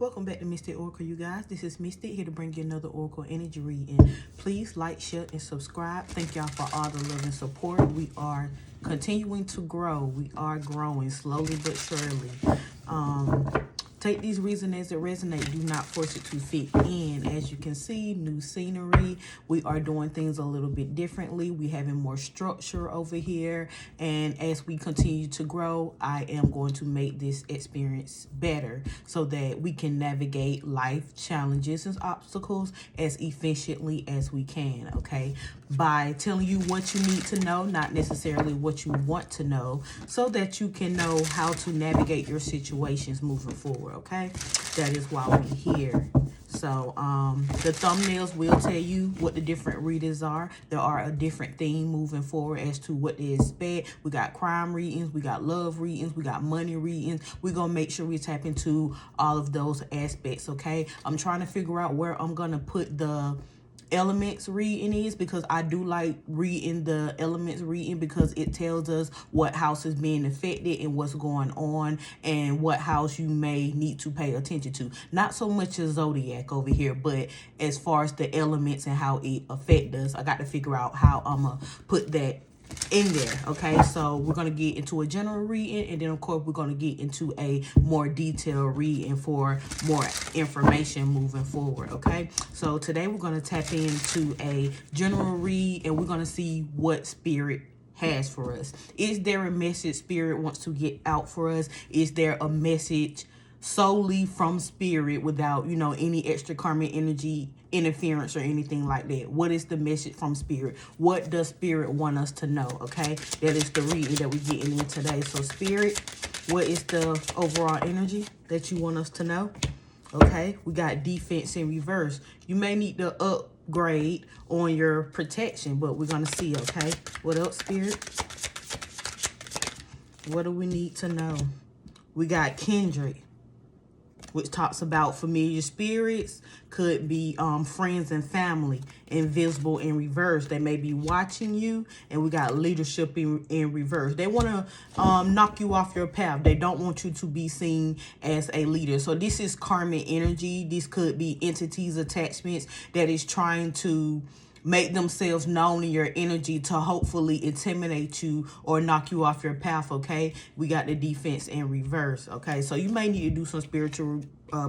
Welcome back to Mystic Oracle, you guys. This is Mystic, here to bring you another Oracle energy reading. Please like, share, and subscribe. Thank y'all for all the love and support. We are continuing to grow. We are growing slowly but surely. Take these reasons as it resonates. Do not force it to fit in. As you can see, new scenery. We are doing things a little bit differently. We having more structure over here. And as we continue to grow, I am going to make this experience better so that we can navigate life challenges and obstacles as efficiently as we can, okay? By telling you what you need to know, not necessarily what you want to know, so that you can know how to navigate your situations moving forward, okay? That is why we're here. So the thumbnails will tell you what the different readings are. There are a different theme moving forward as to what to expect. We got crime readings, we got love readings, we got money readings. We're going to make sure we tap into all of those aspects, okay? I'm trying to figure out where I'm going to put the elements reading is, because I do like reading the elements reading because it tells us what house is being affected and what's going on and what house you may need to pay attention to. Not so much as zodiac over here, but as far as the elements and how it affect us, I got to figure out how I'm gonna put that in there, okay? So we're going to get into a general reading, and then of course we're going to get into a more detailed reading for more information moving forward, okay? So today we're going to tap into a general read, and we're going to see what spirit has for us. Is there a message spirit wants to get out for us? Is there a message solely from spirit without, you know, any extra karmic energy interference or anything like that? What is the message from spirit? What does spirit want us to know? Okay, that is the reading that we're getting in today. So spirit, what is the overall energy that you want us to know? Okay, we got defense in reverse. You may need to upgrade on your protection, but we're gonna see. Okay, what else, spirit? What do we need to know? We got kindred, which talks about familiar spirits, could be friends and family, invisible in reverse. They may be watching you, and we got leadership in reverse. They want to knock you off your path. They don't want you to be seen as a leader. So this is karmic energy. This could be entities, attachments that is trying to make themselves known in your energy to hopefully intimidate you or knock you off your path, okay? We got the defense in reverse, okay? So you may need to do some spiritual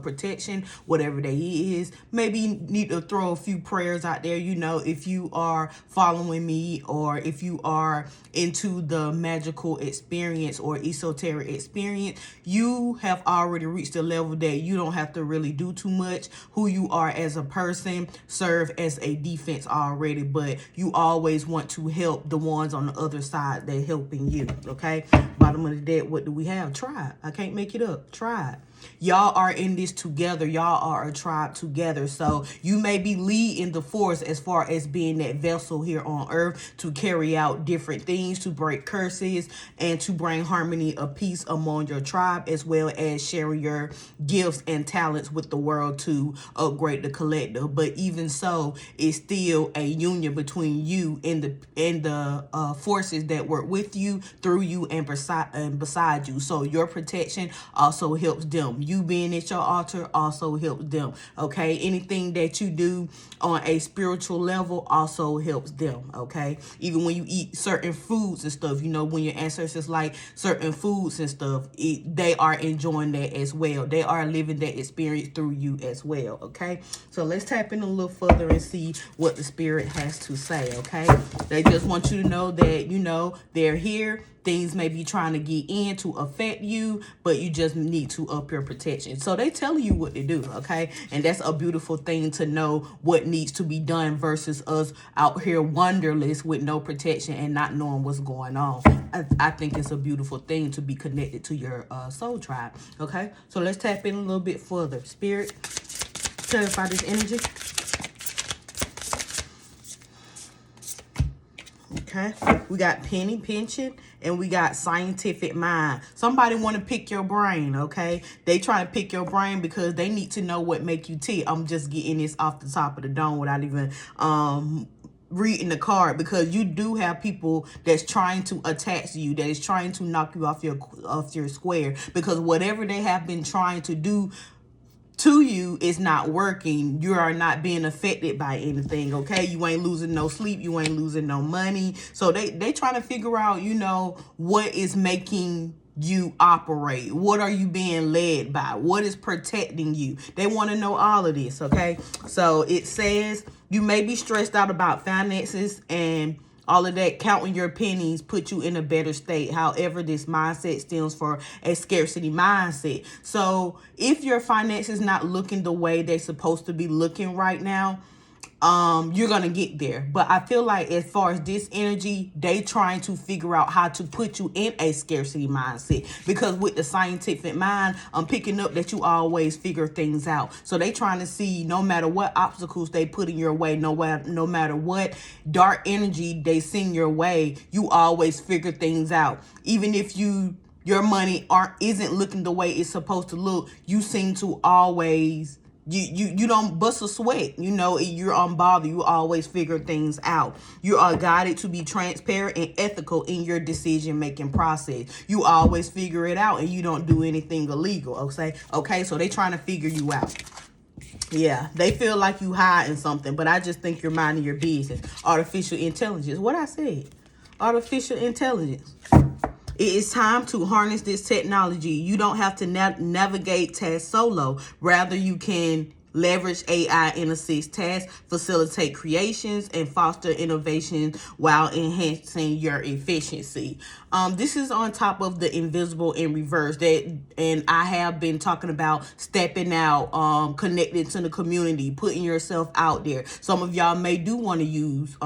protection, whatever that is. Maybe you need to throw a few prayers out there. You know, if you are following me, or if you are into the magical experience or esoteric experience, you have already reached a level that you don't have to really do too much. Who you are as a person serve as a defense already, but you always want to help the ones on the other side that helping you, okay? Bottom of the deck, what do we have? Tribe. I can't make it up. Tribe. Y'all are in this together. Y'all are a tribe together. So you may be leading the force as far as being that vessel here on earth to carry out different things, to break curses, and to bring harmony of peace among your tribe, as well as sharing your gifts and talents with the world to upgrade the collective. But even so, it's still a union between you and the forces that work with you, through you, and beside you. So your protection also helps them. You being at your altar also helps them, okay? Anything that you do on a spiritual level also helps them, okay? Even when you eat certain foods and stuff, you know, when your ancestors like certain foods and stuff, they are enjoying that as well. They are living that experience through you as well, okay? So let's tap in a little further and see what the spirit has to say, okay? They just want you to know that, you know, they're here. Things may be trying to get in to affect you, but you just need to up your protection. So they telling you what to do, okay? And that's a beautiful thing to know what needs to be done versus us out here wonderless with no protection and not knowing what's going on. I think it's a beautiful thing to be connected to your soul tribe, okay? So let's tap in a little bit further. Spirit, clarify this energy. Okay, we got penny pinching, and we got scientific mind. Somebody want to pick your brain, okay? They try to pick your brain because they need to know what make you tick. I'm just getting this off the top of the dome without even reading the card, because you do have people that's trying to attach you, that is trying to knock you off your square, because whatever they have been trying to do to you is not working. You are not being affected by anything, okay? You ain't losing no sleep. You ain't losing no money. So they trying to figure out, you know, what is making you operate. What are you being led by? What is protecting you? They want to know all of this, okay? So it says you may be stressed out about finances and all of that. Counting your pennies put you in a better state. However, this mindset stems for a scarcity mindset. So if your finances not looking the way they're supposed to be looking right now, you're gonna get there. But I feel like as far as this energy, they trying to figure out how to put you in a scarcity mindset, because with the scientific mind, I'm picking up that you always figure things out. So they trying to see, no matter what obstacles they put in your way, no matter what dark energy they send your way, you always figure things out. Even if your money isn't looking the way it's supposed to look, you seem to always you don't bust a sweat. You know, you're unbothered. You always figure things out. You are guided to be transparent and ethical in your decision making process. You always figure it out, and you don't do anything illegal. Okay, so they trying to figure you out. Yeah, they feel like you hiding something, but I just think you're minding your business. Artificial intelligence. What I said? Artificial intelligence. It is time to harness this technology. You don't have to navigate tasks solo. Rather, you can leverage AI in assist tasks, facilitate creations, and foster innovation while enhancing your efficiency. This is on top of the invisible in reverse and I have been talking about stepping out, connecting to the community, putting yourself out there. Some of y'all may do want to use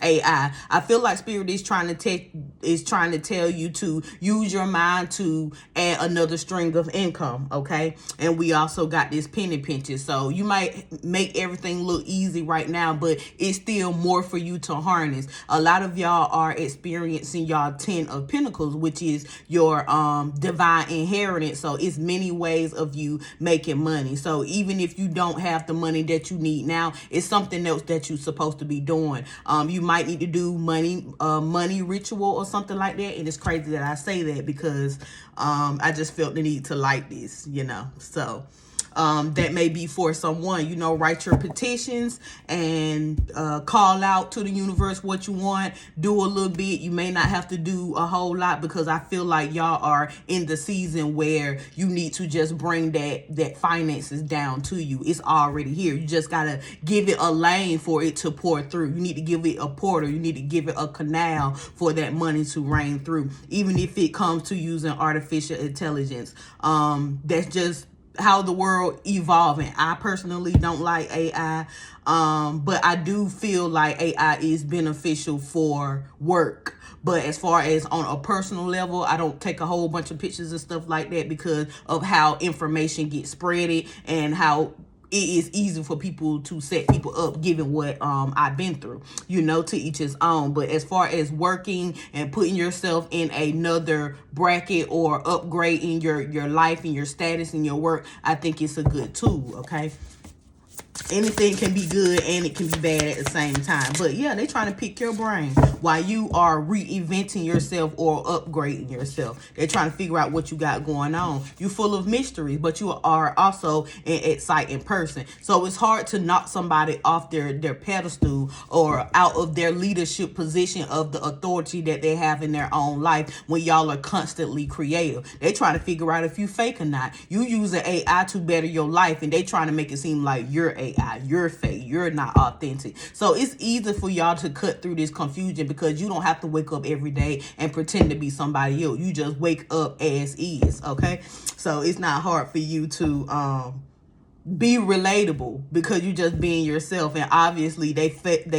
AI. I feel like Spirit is trying to tell you to use your mind to add another string of income, okay? And we also got this penny pinches. So you might make everything look easy right now, but it's still more for you to harness. A lot of y'all are experiencing y'all 10 of Pentacles, which is your divine inheritance. So it's many ways of you making money. So even if you don't have the money that you need now, it's something else that you're supposed to be doing. You might need to do money ritual or something like that. And it's crazy that I say that because I just felt the need to like this, you know. So that may be for someone, you know. Write your petitions and call out to the universe what you want. Do a little bit. You may not have to do a whole lot, because I feel like y'all are in the season where you need to just bring that finances down to you. It's already here. You just gotta give it a lane for it to pour through. You need to give it a portal. You need to give it a canal for that money to rain through. Even if it comes to using artificial intelligence, that's just how the world evolving. I personally don't like AI, but I do feel like AI is beneficial for work. But as far as on a personal level, I don't take a whole bunch of pictures and stuff like that because of how information gets spreaded and how it is easy for people to set people up, given what I've been through, you know. To each his own. But as far as working and putting yourself in another bracket or upgrading your life and your status and your work, I think it's a good tool, okay? Anything can be good and it can be bad at the same time. But yeah, they trying to pick your brain while you are reinventing yourself or upgrading yourself. They're trying to figure out what you got going on. You're full of mysteries, but you are also an exciting person. So it's hard to knock somebody off their pedestal or out of their leadership position of the authority that they have in their own life when y'all are constantly creative. They trying to figure out if you fake or not. You use an AI to better your life, and they trying to make it seem like you're AI, you're fake, you're not authentic. So it's easy for y'all to cut through this confusion because you don't have to wake up every day and pretend to be somebody else. You just wake up as is, okay? So it's not hard for you to be relatable because you just being yourself. And obviously they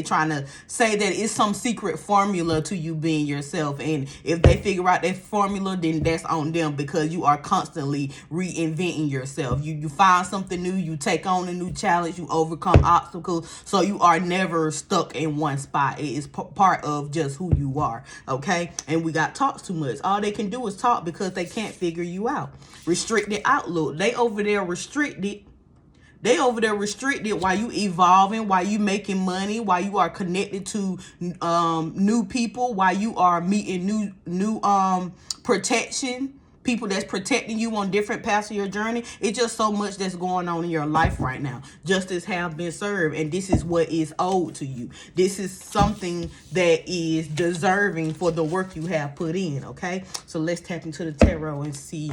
trying to say that it's some secret formula to you being yourself, and if they figure out that formula, then that's on them, because you are constantly reinventing yourself. You find something new, you take on a new challenge, you overcome obstacles, so you are never stuck in one spot. It is part of just who you are, okay? And we got talks too much. All they can do is talk because they can't figure you out. Restricted outlook. They over there restricted while you evolving, while you making money, while you are connected to new people, while you are meeting new protection people that's protecting you on different paths of your journey. It's just so much that's going on in your life right now. Justice have been served, and this is what is owed to you. This is something that is deserving for the work you have put in, okay? So let's tap into the tarot and see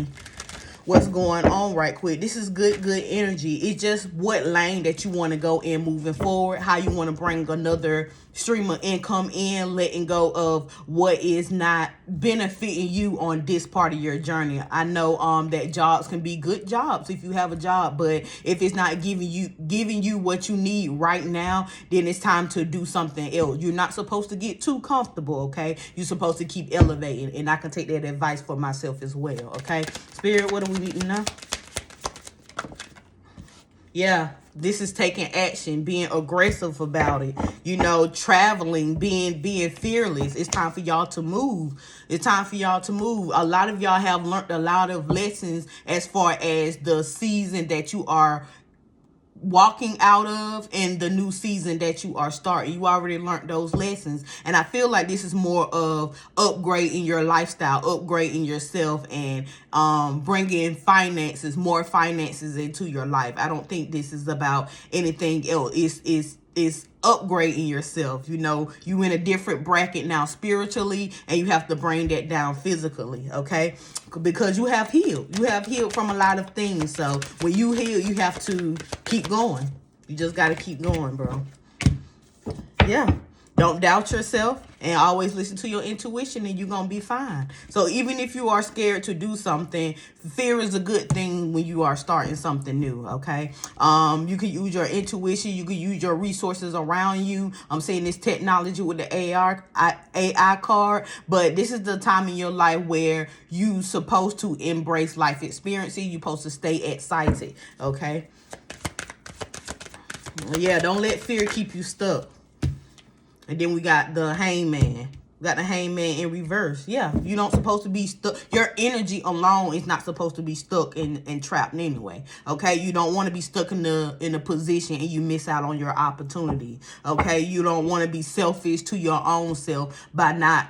what's going on right quick. This is good energy. It's just what lane that you want to go in moving forward, how you want to bring another stream of income in, letting go of what is not benefiting you on this part of your journey. I know that jobs can be good jobs if you have a job, but if it's not giving you what you need right now, then it's time to do something else. You're not supposed to get too comfortable, okay? You're supposed to keep elevating, and I can take that advice for myself as well, okay? Spirit, what do we need to know? Yeah, this is taking action, being aggressive about it. You know, traveling, being fearless. It's time for y'all to move. It's time for y'all to move. A lot of y'all have learned a lot of lessons as far as the season that you are walking out of and the new season that you are starting. You already learned those lessons, and I feel like this is more of upgrading your lifestyle, upgrading yourself, and bringing more finances into your life. I don't think this is about anything else. It's upgrading yourself. You know, you in a different bracket now spiritually, and you have to bring that down physically, okay? Because you have healed. You have healed from a lot of things. So when you heal, you have to keep going. You just got to keep going, bro. Yeah. Don't doubt yourself, and always listen to your intuition, and you're going to be fine. So even if you are scared to do something, fear is a good thing when you are starting something new, okay? You can use your intuition. You can use your resources around you. I'm saying this technology with the AI card, but this is the time in your life where you supposed to embrace life experiences. You're supposed to stay excited, okay? Yeah, don't let fear keep you stuck. And then we got the hangman. We got the hangman in reverse. Yeah, you don't supposed to be stuck. Your energy alone is not supposed to be stuck and trapped anyway. Okay, you don't want to be stuck in a position and you miss out on your opportunity. Okay, you don't want to be selfish to your own self by not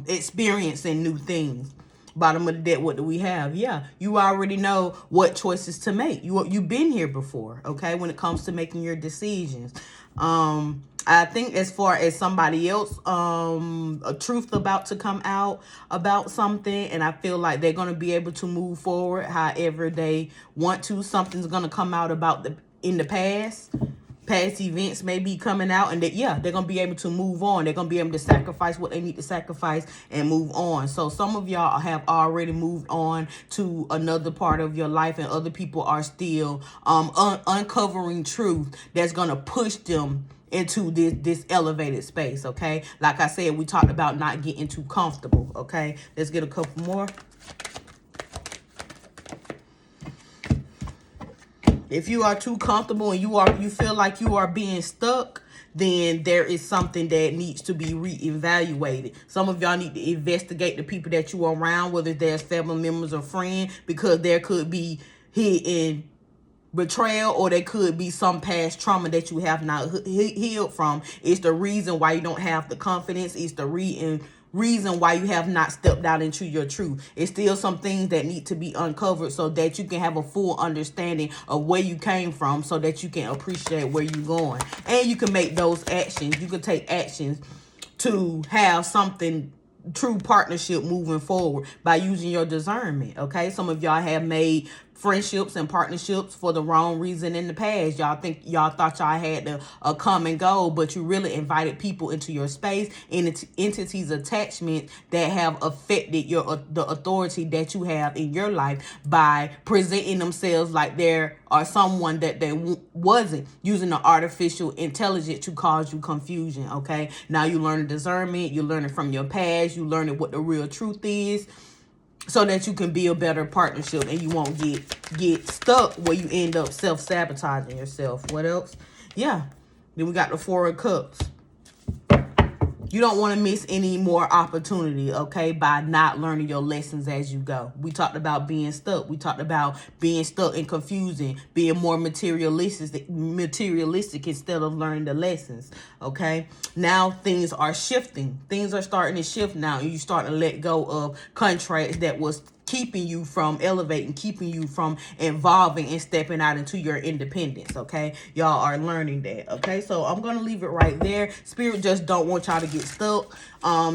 experiencing new things. Bottom of the deck, what do we have? Yeah, you already know what choices to make. You've been here before, okay, when it comes to making your decisions. I think as far as somebody else, a truth about to come out about something, and I feel like they're going to be able to move forward however they want to. Something's going to come out about in the past events may be coming out, and they're going to be able to move on. They're going to be able to sacrifice what they need to sacrifice and move on. So some of y'all have already moved on to another part of your life, and other people are still uncovering truth that's going to push them into this elevated space, okay? Like I said, we talked about not getting too comfortable, okay? Let's get a couple more. If you are too comfortable and you feel like you are being stuck, then there is something that needs to be reevaluated. Some of y'all need to investigate the people that you are around, whether there's family members or friends, because there could be hidden betrayal, or there could be some past trauma that you have not healed from. It's the reason why you don't have the confidence. It's the reason why you have not stepped out into your truth. It's still some things that need to be uncovered so that you can have a full understanding of where you came from, so that you can appreciate where you're going. And you can make those actions. You can take actions to have something true partnership moving forward by using your discernment, okay? Some of y'all have made friendships and partnerships for the wrong reason in the past. Y'all thought y'all had a common goal, but you really invited people into your space, entities, attachment that have affected the authority that you have in your life by presenting themselves like there are someone that they wasn't, using the artificial intelligence to cause you confusion, okay? Now you learn discernment, you learn it from your past, you learn what the real truth is, so that you can be a better partnership and you won't get stuck where you end up self-sabotaging yourself. What else? Yeah. Then we got the Four of Cups. You don't want to miss any more opportunity, okay, by not learning your lessons as you go. We talked about being stuck. We talked about being stuck and confusing, being more materialistic instead of learning the lessons, okay? Now things are shifting. Things are starting to shift now. You starting to let go of contracts that was keeping you from elevating, keeping you from evolving and stepping out into your independence. Okay, y'all are learning that. Okay, so I'm gonna leave it right there. Spirit just don't want y'all to get stuck.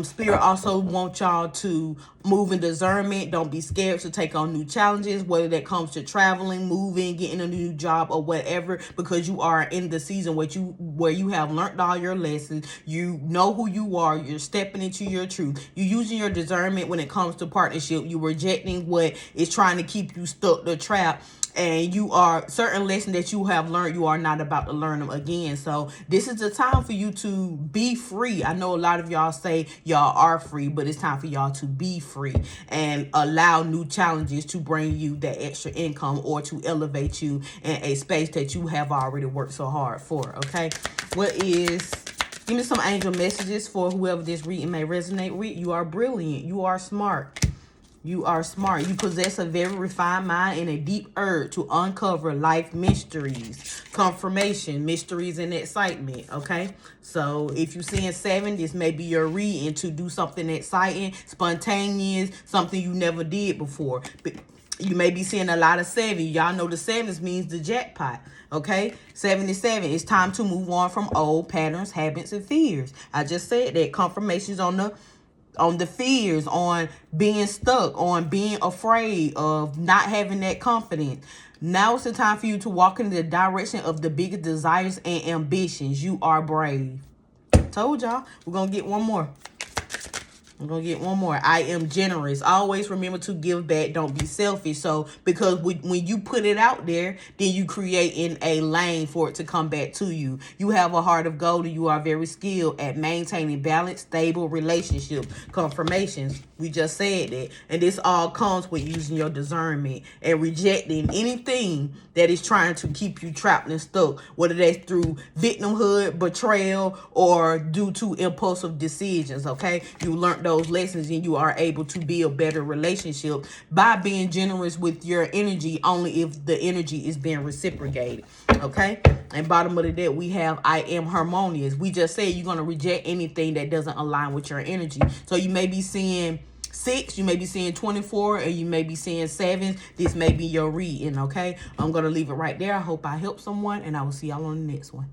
Spirit also wants y'all to move in discernment. Don't be scared to take on new challenges, whether that comes to traveling, moving, getting a new job, or whatever, because you are in the season where you have learned all your lessons. You know who you are. You're stepping into your truth. You're using your discernment when it comes to partnership. You're rejecting what is trying to keep you stuck, the trap. And you are certain lessons that you have learned, you are not about to learn them again. So this is the time for you to be free. I know a lot of y'all say y'all are free, but it's time for y'all to be free and allow new challenges to bring you that extra income or to elevate you in a space that you have already worked so hard for. Okay, give me some angel messages for whoever this reading may resonate with. You are brilliant. You are smart. You are smart. You possess a very refined mind and a deep urge to uncover life mysteries, confirmation, mysteries, and excitement. Okay, so if you're seeing 7, this may be your reading to do something exciting, spontaneous, something you never did before. But you may be seeing a lot of 7. Y'all know the 7s means the jackpot. Okay, 77. It's time to move on from old patterns, habits, and fears. I just said that. Confirmations on the fears, on being stuck, on being afraid of not having that confidence. Now it's the time for you to walk in the direction of the biggest desires and ambitions. You are brave. Told y'all. We're going to get one more. I am generous. Always remember to give back. Don't be selfish. So, because when you put it out there, then you create in a lane for it to come back to you. You have a heart of gold and you are very skilled at maintaining balanced, stable relationship. Confirmations. We just said that. And this all comes with using your discernment and rejecting anything that is trying to keep you trapped and stuck, whether that's through victimhood, betrayal, or due to impulsive decisions. Okay, you learned those lessons and you are able to build better relationship by being generous with your energy, only if the energy is being reciprocated. Okay, and bottom of the deck we have I am harmonious. We just said you're going to reject anything that doesn't align with your energy. So you may be seeing 6, you may be seeing 24, and you may be seeing 7. This may be your reading. Okay, I'm going to leave it right there. I hope I help someone, and I will see y'all on the next one.